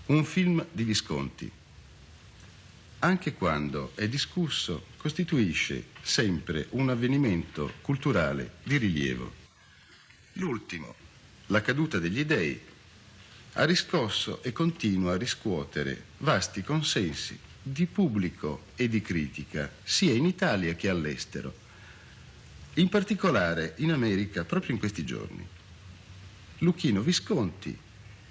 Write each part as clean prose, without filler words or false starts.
un film di Visconti. Anche quando è discusso, costituisce sempre un avvenimento culturale di rilievo. L'ultimo, La caduta degli dei, ha riscosso e continua a riscuotere vasti consensi di pubblico e di critica, sia in Italia che all'estero, in particolare in America proprio in questi giorni. Luchino Visconti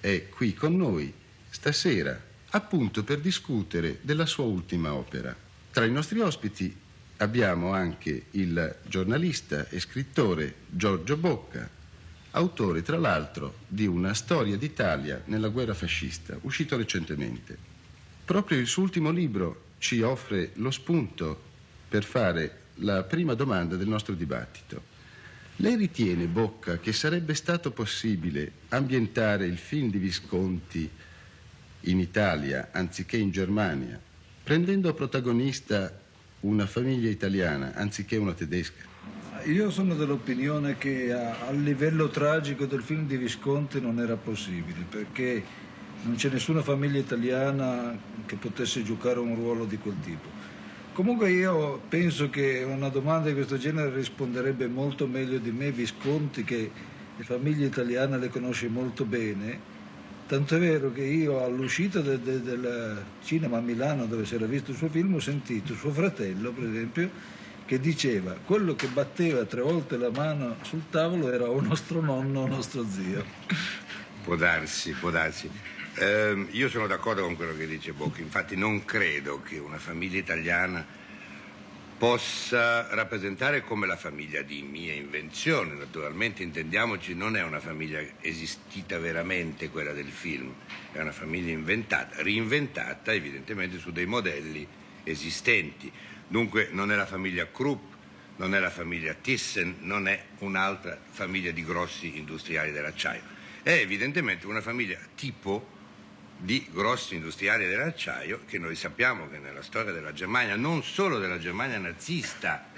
è qui con noi stasera, appunto per discutere della sua ultima opera. Tra i nostri ospiti abbiamo anche il giornalista e scrittore Giorgio Bocca, autore tra l'altro di Una storia d'Italia nella guerra fascista, uscito recentemente. Proprio il suo ultimo libro ci offre lo spunto per fare la prima domanda del nostro dibattito. Lei ritiene, Bocca, che sarebbe stato possibile ambientare il film di Visconti in Italia anziché in Germania, prendendo a protagonista una famiglia italiana anziché una tedesca? Io sono dell'opinione che a livello tragico del film di Visconti non era possibile, perché non c'è nessuna famiglia italiana che potesse giocare un ruolo di quel tipo. Comunque io penso che una domanda di questo genere risponderebbe molto meglio di me Visconti, che le famiglie italiane le conosce molto bene, tanto è vero che io all'uscita del cinema a Milano, dove si era visto il suo film, ho sentito suo fratello, per esempio, che diceva: quello che batteva 3 volte la mano sul tavolo era o nostro nonno o nostro zio. Può darsi, può darsi. Io sono d'accordo con quello che dice Bocca, infatti non credo che una famiglia italiana possa rappresentare come la famiglia di mia invenzione. Naturalmente, intendiamoci, non è una famiglia esistita veramente quella del film, è una famiglia inventata, reinventata evidentemente su dei modelli esistenti. Dunque non è la famiglia Krupp, non è la famiglia Thyssen, non è un'altra famiglia di grossi industriali dell'acciaio. È evidentemente una famiglia tipo di grossi industriali dell'acciaio che noi sappiamo che nella storia della Germania, non solo della Germania nazista,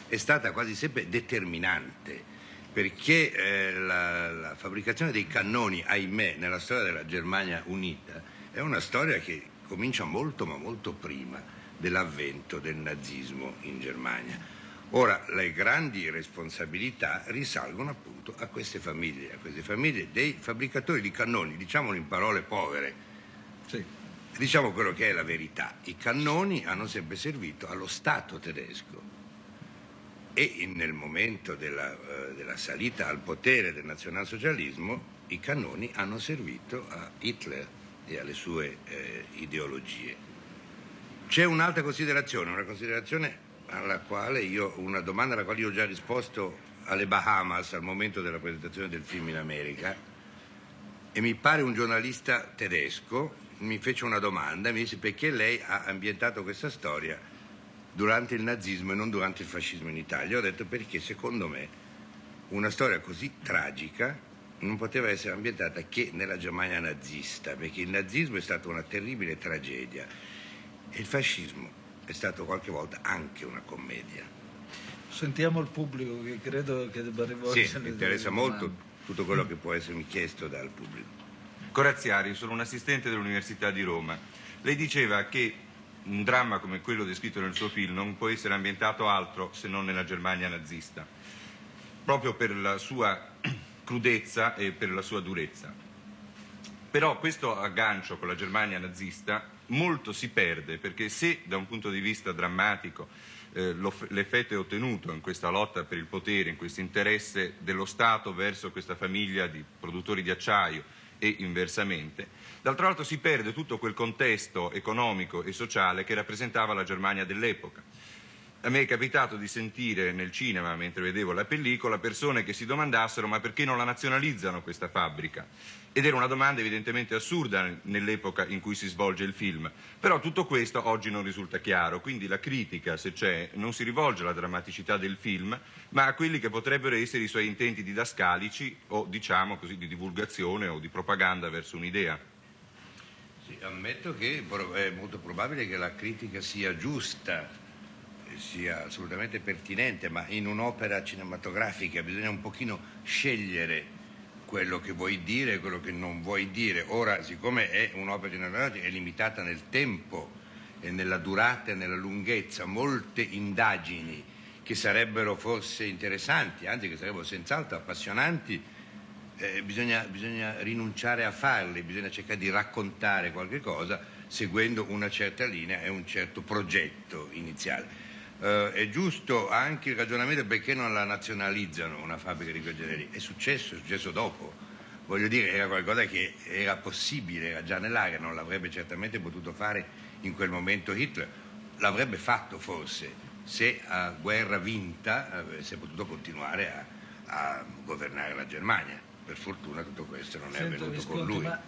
è stata quasi sempre determinante, perché la fabbricazione dei cannoni, ahimè, nella storia della Germania unita è una storia che comincia molto ma molto prima dell'avvento del nazismo in Germania. Ora, le grandi responsabilità risalgono appunto a queste famiglie dei fabbricatori di cannoni, diciamolo in parole povere. Sì. Diciamo quello che è la verità. I cannoni hanno sempre servito allo Stato tedesco e nel momento della salita al potere del nazionalsocialismo i cannoni hanno servito a Hitler e alle sue ideologie. C'è un'altra considerazione, una domanda alla quale io ho già risposto alle Bahamas al momento della presentazione del film in America, e mi pare un giornalista tedesco mi fece una domanda, mi disse: perché lei ha ambientato questa storia durante il nazismo e non durante il fascismo in Italia? Ho detto: perché secondo me una storia così tragica non poteva essere ambientata che nella Germania nazista, perché il nazismo è stata una terribile tragedia e il fascismo è stato qualche volta anche una commedia. Sentiamo il pubblico, che credo che debba rivolgere. Sì, mi interessa molto tutto quello che può essermi chiesto dal pubblico. Corazziari, sono un assistente dell'Università di Roma. Lei diceva che un dramma come quello descritto nel suo film non può essere ambientato altro se non nella Germania nazista, proprio per la sua crudezza e per la sua durezza. Però questo aggancio con la Germania nazista molto si perde, perché se da un punto di vista drammatico l'effetto è ottenuto in questa lotta per il potere, in questo interesse dello Stato verso questa famiglia di produttori di acciaio e inversamente, d'altro lato si perde tutto quel contesto economico e sociale che rappresentava la Germania dell'epoca. A me è capitato di sentire nel cinema, mentre vedevo la pellicola, persone che si domandassero: ma perché non la nazionalizzano questa fabbrica? Ed era una domanda evidentemente assurda nell'epoca in cui si svolge il film. Però tutto questo oggi non risulta chiaro, quindi la critica, se c'è, non si rivolge alla drammaticità del film, ma a quelli che potrebbero essere i suoi intenti didascalici o, diciamo così, di divulgazione o di propaganda verso un'idea. Sì, ammetto che è molto probabile che la critica sia giusta, sia assolutamente pertinente, ma in un'opera cinematografica bisogna un pochino scegliere quello che vuoi dire e quello che non vuoi dire. Ora, siccome è un'opera cinematografica, è limitata nel tempo e nella durata e nella lunghezza, molte indagini che sarebbero forse interessanti, anzi che sarebbero senz'altro appassionanti, bisogna rinunciare a farle, bisogna cercare di raccontare qualche cosa seguendo una certa linea e un certo progetto iniziale. È giusto anche il ragionamento perché non la nazionalizzano una fabbrica di quel genere. È successo dopo. Voglio dire, era qualcosa che era possibile, era già nell'aria, non l'avrebbe certamente potuto fare in quel momento Hitler. L'avrebbe fatto forse, se a guerra vinta avesse potuto continuare a governare la Germania. Per fortuna tutto questo non è avvenuto con lui. Ma,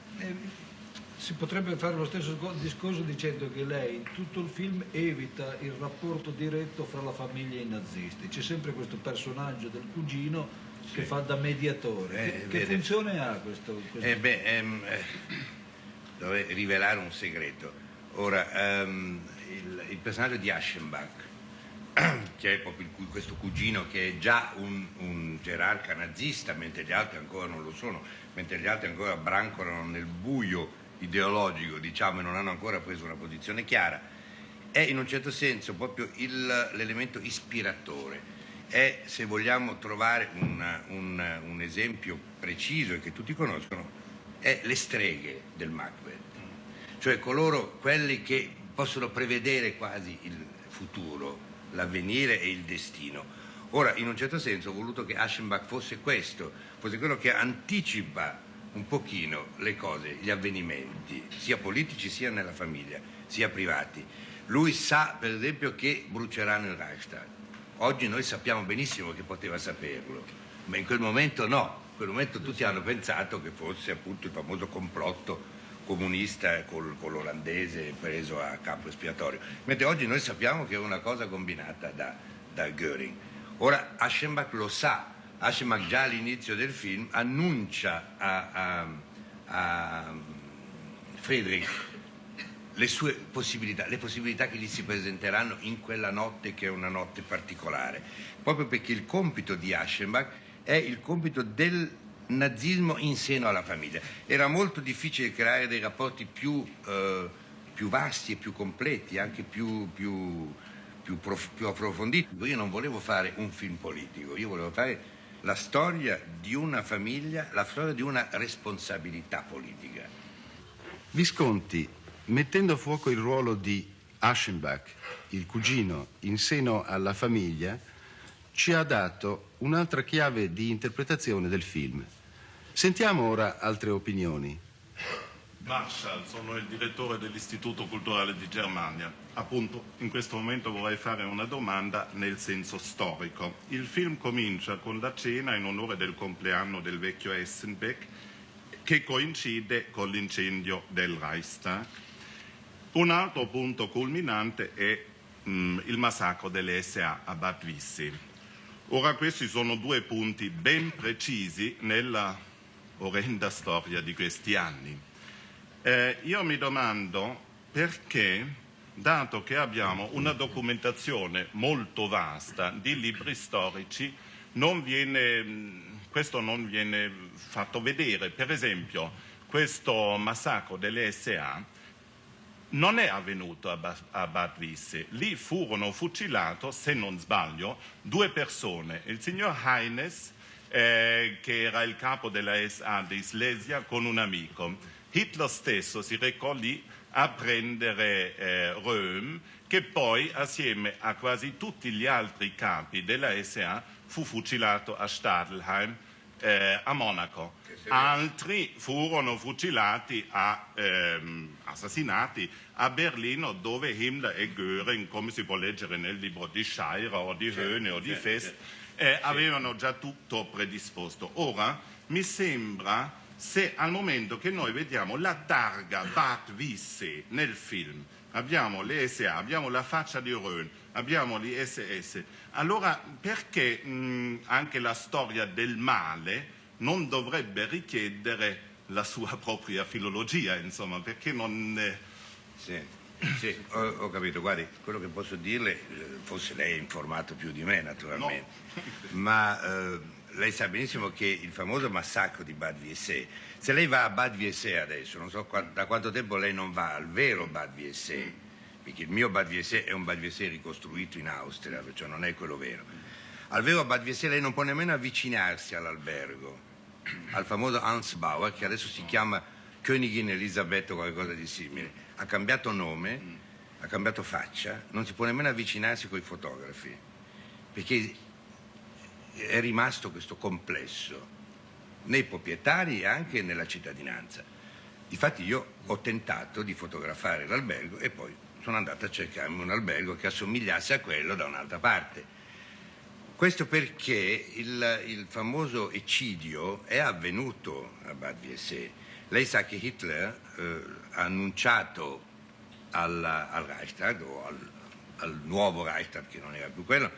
si potrebbe fare lo stesso discorso dicendo che lei in tutto il film evita il rapporto diretto fra la famiglia e i nazisti. C'è sempre questo personaggio del cugino che fa da mediatore. Che funzione ha questo? Dovrei rivelare un segreto. Ora, il personaggio di Aschenbach, che è proprio questo cugino che è già un gerarca nazista, mentre gli altri ancora non lo sono, mentre gli altri ancora brancolano nel buio ideologico, diciamo, e non hanno ancora preso una posizione chiara, è in un certo senso proprio l'elemento ispiratore. È, se vogliamo trovare un esempio preciso e che tutti conoscono, è le streghe del Macbeth, cioè quelli che possono prevedere quasi il futuro, l'avvenire e il destino. Ora, in un certo senso, ho voluto che Aschenbach fosse questo, fosse quello che anticipa un pochino le cose, gli avvenimenti, sia politici sia nella famiglia, sia privati. Lui sa, per esempio, che bruceranno il Reichstag. Oggi noi sappiamo benissimo che poteva saperlo, ma in quel momento no. In quel momento tutti hanno pensato che fosse appunto il famoso complotto comunista con l'olandese preso a capo espiatorio, mentre oggi noi sappiamo che è una cosa combinata da Göring. Ora Aschenbach lo sa. Aschenbach già all'inizio del film annuncia a Friedrich le sue possibilità, le possibilità che gli si presenteranno in quella notte che è una notte particolare, proprio perché il compito di Aschenbach è il compito del nazismo in seno alla famiglia. Era molto difficile creare dei rapporti più vasti e più completi, anche più approfonditi. Io non volevo fare un film politico, io volevo fare la storia di una famiglia, la storia di una responsabilità politica. Visconti, mettendo a fuoco il ruolo di Aschenbach, il cugino, in seno alla famiglia, ci ha dato un'altra chiave di interpretazione del film. Sentiamo ora altre opinioni. Marshall, sono il direttore dell'Istituto Culturale di Germania. Appunto, in questo momento vorrei fare una domanda nel senso storico. Il film comincia con la cena in onore del compleanno del vecchio Essenbeck, che coincide con l'incendio del Reichstag. Un altro punto culminante è il massacro delle SA a Bad Vissy. Ora, questi sono due punti ben precisi nella orrenda storia di questi anni. Io mi domando perché, dato che abbiamo una documentazione molto vasta di libri storici, questo non viene fatto vedere. Per esempio, questo massacro delle SA non è avvenuto a Bad Vissy. Lì furono fucilate, se non sbaglio, 2 persone. Il signor Heines, che era il capo della SA di Slesia, con un amico. Hitler stesso si recò lì a prendere Röhm, che poi, assieme a quasi tutti gli altri capi della SA, fu fucilato a Stadelheim, a Monaco. Altri furono fucilati, assassinati a Berlino, dove Himmler e Göring, come si può leggere nel libro di Scheirer o di Höhne o di Fest, avevano già tutto predisposto. Ora mi sembra, se al momento che noi vediamo la targa Bad Vissy nel film, abbiamo le SA, abbiamo la faccia di Röhm, abbiamo gli SS, allora perché anche la storia del male non dovrebbe richiedere la sua propria filologia, insomma, perché non... Sì, ho capito, guardi, quello che posso dirle, forse lei è informato più di me naturalmente, no. Ma lei sa benissimo che il famoso massacro di Bad Viersé, se lei va a Bad Viersé adesso, non so da quanto tempo lei non va al vero Bad Viersé, perché il mio Bad Viersé è un Bad Viersé ricostruito in Austria, perciò non è quello vero. Al vero Bad Viersé lei non può nemmeno avvicinarsi all'albergo, al famoso Hans Bauer, che adesso si chiama Königin Elisabeth o qualcosa di simile. Ha cambiato nome, ha cambiato faccia, non si può nemmeno avvicinarsi con i fotografi, perché è rimasto questo complesso nei proprietari e anche nella cittadinanza. Difatti io ho tentato di fotografare l'albergo e poi sono andato a cercarmi un albergo che assomigliasse a quello da un'altra parte. Questo perché il famoso eccidio è avvenuto a Bad Viersé. Lei sa che Hitler ha annunciato al Reichstag o al nuovo Reichstag, che non era più quello,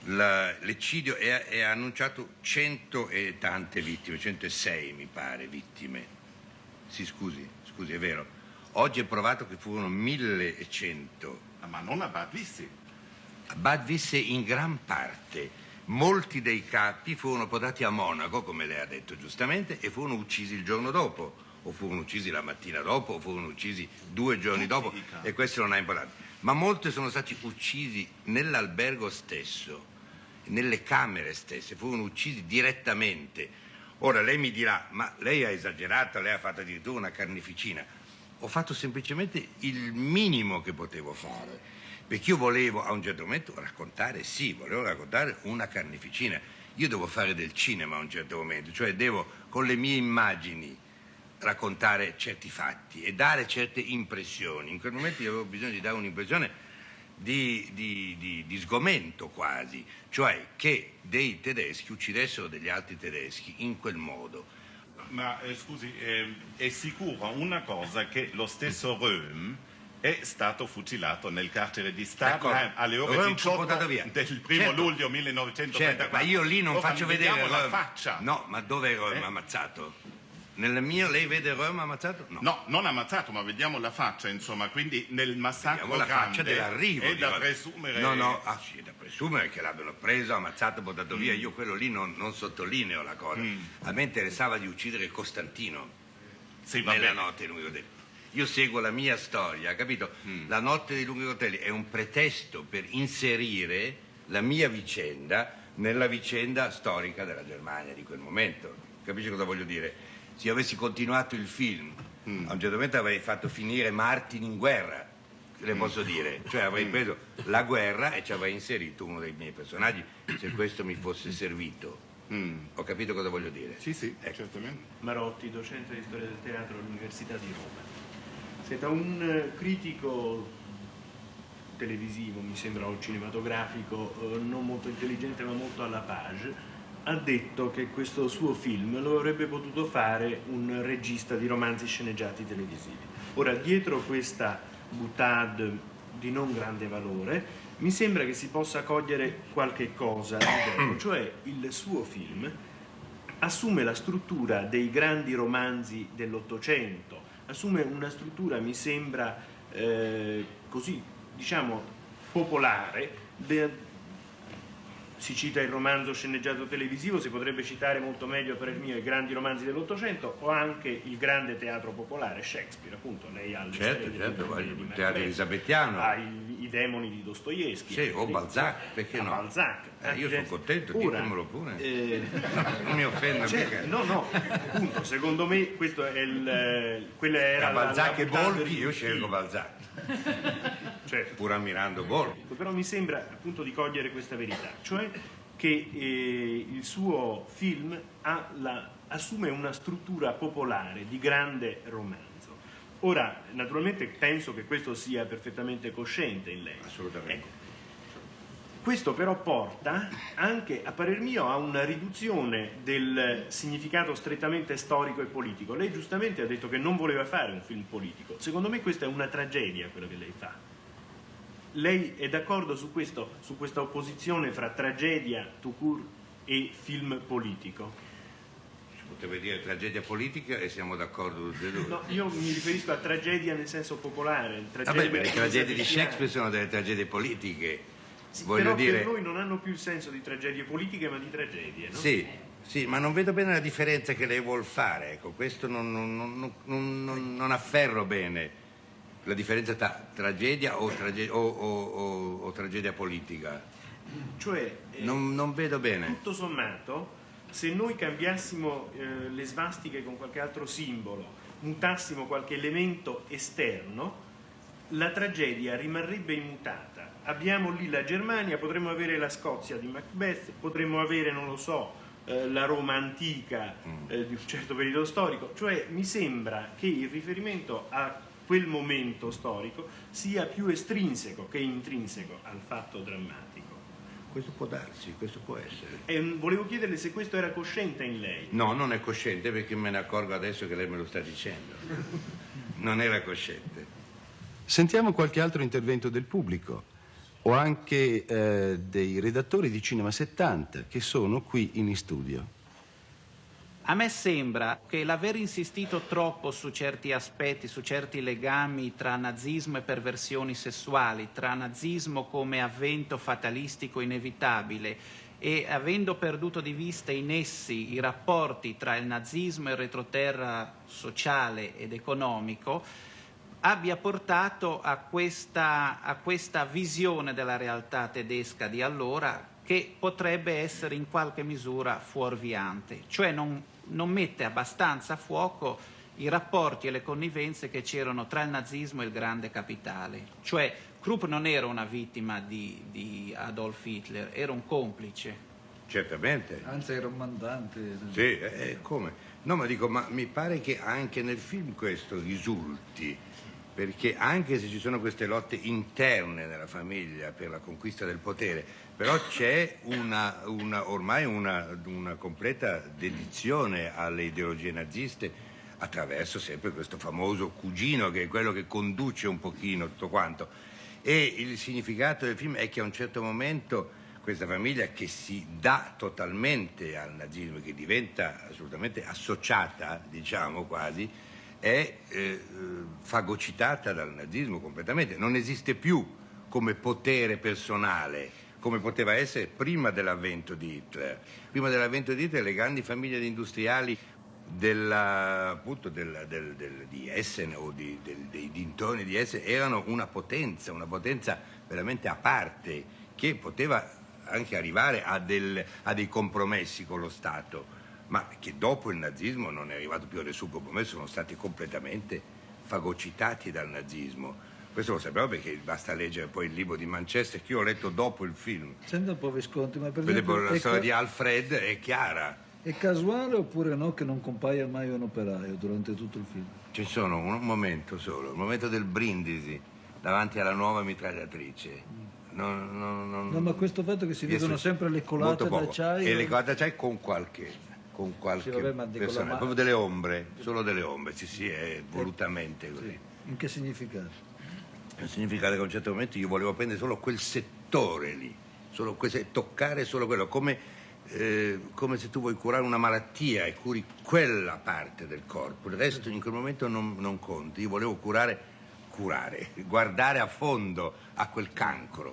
l'eccidio e ha annunciato 100 e tante vittime, 106 mi pare vittime. Sì, scusi, è vero. Oggi è provato che furono 1100. Ma non a Bad Viersé. A Bad Viersé in gran parte. Molti dei capi furono portati a Monaco, come lei ha detto giustamente, e furono uccisi il giorno dopo, o furono uccisi la mattina dopo, o furono uccisi 2 giorni dopo, e questo non ha importanza. Ma molti sono stati uccisi nell'albergo stesso, nelle camere stesse, furono uccisi direttamente. Ora lei mi dirà, ma lei ha esagerato, lei ha fatto addirittura una carneficina. Ho fatto semplicemente il minimo che potevo fare, perché io volevo a un certo momento raccontare, volevo raccontare una carneficina. Io devo fare del cinema a un certo momento, cioè devo con le mie immagini raccontare certi fatti e dare certe impressioni. In quel momento io avevo bisogno di dare un'impressione di sgomento quasi, cioè che dei tedeschi uccidessero degli altri tedeschi in quel modo. Ma scusi, è sicuro una cosa che lo stesso Röhm è stato fucilato nel carcere di Stahlheim alle ore 18 del 1 luglio 1934. Certo, ma io lì non faccio vedere la faccia. No, ma dove è Röhm ammazzato? Nel mio lei vede Röhm ammazzato? No, non ammazzato, ma vediamo la faccia, insomma, quindi nel massacro vediamo la faccia grande dell'arrivo. È da presumere... Sì, è da presumere che l'abbiano preso, ammazzato, portato via. Io quello lì non sottolineo la cosa. A me interessava di uccidere Costantino nella notte dei lunghi coltelli. Io seguo la mia storia, capito? La notte dei lunghi coltelli è un pretesto per inserire la mia vicenda nella vicenda storica della Germania di quel momento. Capisci cosa voglio dire? Se io avessi continuato il film, a un certo momento avrei fatto finire Martin in guerra, le posso dire. Cioè avrei preso la guerra e ci avrei inserito uno dei miei personaggi, se questo mi fosse servito. Ho capito cosa voglio dire? Sì, ecco. certamente. Marotti, docente di storia del teatro all'Università di Roma. Senta, un critico televisivo, mi sembra, o cinematografico, non molto intelligente ma molto alla page, ha detto che questo suo film lo avrebbe potuto fare un regista di romanzi sceneggiati televisivi. Ora, dietro questa boutade di non grande valore, mi sembra che si possa cogliere qualche cosa di vero, cioè il suo film assume la struttura dei grandi romanzi dell'Ottocento, assume una struttura, mi sembra, così, diciamo, popolare. Si cita il romanzo sceneggiato televisivo, si potrebbe citare molto meglio per il mio i grandi romanzi dell'Ottocento o anche il grande teatro popolare, Shakespeare, appunto. Lei ha il teatro elisabettiano, ha i demoni di Dostoevsky, sì, o Balzac, perché no? Balzac. Io sono contento, ditemelo pure. Non mi offendo mica. No, appunto, secondo me questo è quella era Balzac e boutade Borghi, io scelgo Balzac. Certo. Pur ammirando Borghi. Però mi sembra appunto di cogliere questa verità, cioè che il suo film assume una struttura popolare di grande romanzo. Ora, naturalmente penso che questo sia perfettamente cosciente in lei. Assolutamente. Ecco. Questo però porta anche, a parer mio, a una riduzione del significato strettamente storico e politico. Lei giustamente ha detto che non voleva fare un film politico. Secondo me questa è una tragedia, quello che lei fa. Lei è d'accordo su questo, su questa opposizione fra tragedia tout court e film politico? Si potrebbe dire tragedia politica e siamo d'accordo tutti e due. No, io mi riferisco a tragedia nel senso popolare. Le tragedie di Shakespeare sono delle tragedie politiche. Sì, voglio però dire... per noi non hanno più il senso di tragedie politiche, ma di tragedie, no? Sì, sì, ma non vedo bene la differenza che lei vuol fare, ecco, questo non afferro bene la differenza tra tragedia o tragedia politica. Cioè, Non vedo bene. tutto sommato, se noi cambiassimo le svastiche con qualche altro simbolo, mutassimo qualche elemento esterno, la tragedia rimarrebbe immutata. Abbiamo lì la Germania, potremmo avere la Scozia di Macbeth, potremmo avere, non lo so, la Roma antica di un certo periodo storico. Cioè mi sembra che il riferimento a quel momento storico sia più estrinseco che intrinseco al fatto drammatico. Questo può darsi, questo può essere. E volevo chiederle se questo era cosciente in lei. No, non è cosciente perché me ne accorgo adesso che lei me lo sta dicendo. Non era cosciente. Sentiamo qualche altro intervento del pubblico o anche dei redattori di Cinema 70 che sono qui in studio. A me sembra che l'aver insistito troppo su certi aspetti, su certi legami tra nazismo e perversioni sessuali, tra nazismo come avvento fatalistico inevitabile e avendo perduto di vista in essi i rapporti tra il nazismo e il retroterra sociale ed economico, abbia portato a questa visione della realtà tedesca di allora che potrebbe essere in qualche misura fuorviante, cioè non mette abbastanza a fuoco i rapporti e le connivenze che c'erano tra il nazismo e il grande capitale. Cioè Krupp non era una vittima di Adolf Hitler, era un complice. Certamente. Anzi, era un mandante. Sì, come? No, ma mi pare che anche nel film questo risulti, perché anche se ci sono queste lotte interne nella famiglia per la conquista del potere, però c'è ormai una completa dedizione alle ideologie naziste attraverso sempre questo famoso cugino che è quello che conduce un pochino tutto quanto. E il significato del film è che a un certo momento questa famiglia che si dà totalmente al nazismo, che diventa assolutamente associata, diciamo quasi, è fagocitata dal nazismo completamente, non esiste più come potere personale, come poteva essere prima dell'avvento di Hitler. Prima dell'avvento di Hitler le grandi famiglie di industriali di Essen o dei dintorni di Essen erano una potenza veramente a parte, che poteva anche arrivare a dei compromessi con lo Stato, ma che dopo il nazismo non è arrivato più a nessun compromesso, sono stati completamente fagocitati dal nazismo. Questo lo sappiamo perché basta leggere poi il libro di Manchester, che io ho letto dopo il film. Senta un po' Visconti, ma per Esempio, esempio, la storia di Alfred è chiara. è casuale oppure no che non compaia mai un operaio durante tutto il film? Ci sono un momento solo, il momento del brindisi davanti alla nuova mitragliatrice. No, ma questo fatto che si vedono Yesu, sempre le colate molto poco. d'acciaio. E le colate d'acciaio con qualche Sì, vabbè, ma dico personaggio, la proprio delle ombre, solo delle ombre, sì, è volutamente così. Sì. In che significato? Significa che a un certo momento io volevo prendere solo quel settore lì, toccare solo quello, come se tu vuoi curare una malattia e curi quella parte del corpo, il resto in quel momento non conta. Io volevo curare, guardare a fondo a quel cancro.